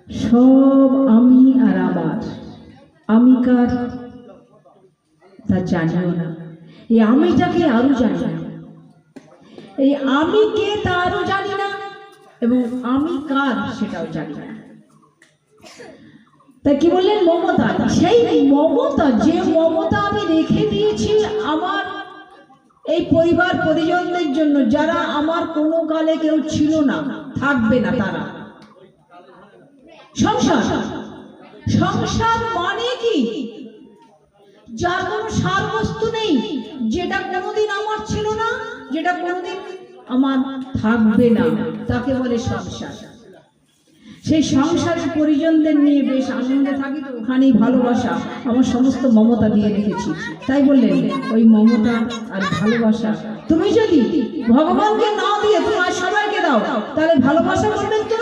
সব আমি আর আমার, আমি কার তা জানিও না, এই আমিটাকে আরো জানি না, এই আমি কে তা আরো জানি না, এবং আমি কার সেটাও জানি না। তা কি বললেন? মমতা। সেই মমতা, যে মমতা আমি রেখে দিয়েছি আমার এই পরিবার পরিজনদের জন্য, যারা আমার কোনো কালে কেউ ছিল না, থাকবে না, তারা সংসার। সংসার মানে কি? যার কোনো সার বস্তু নেই, যেটা কোনোদিন আমার ছিল না, যেটা কোনোদিন আমার থাকবে না, তাকে বলে সংসার। সেই সংসারের পরিজনদের নিয়ে বেশ আনন্দে থাকি, তো ওখানেই ভালোবাসা, আমার সমস্ত মমতা দিয়ে রেখেছি। তাই বললেন ওই মমতা আর ভালোবাসা তুমি যদি ভগবানকে না দিয়ে তোমার সবাইকে দাও, তাহলে ভালোবাসা করবেন তো?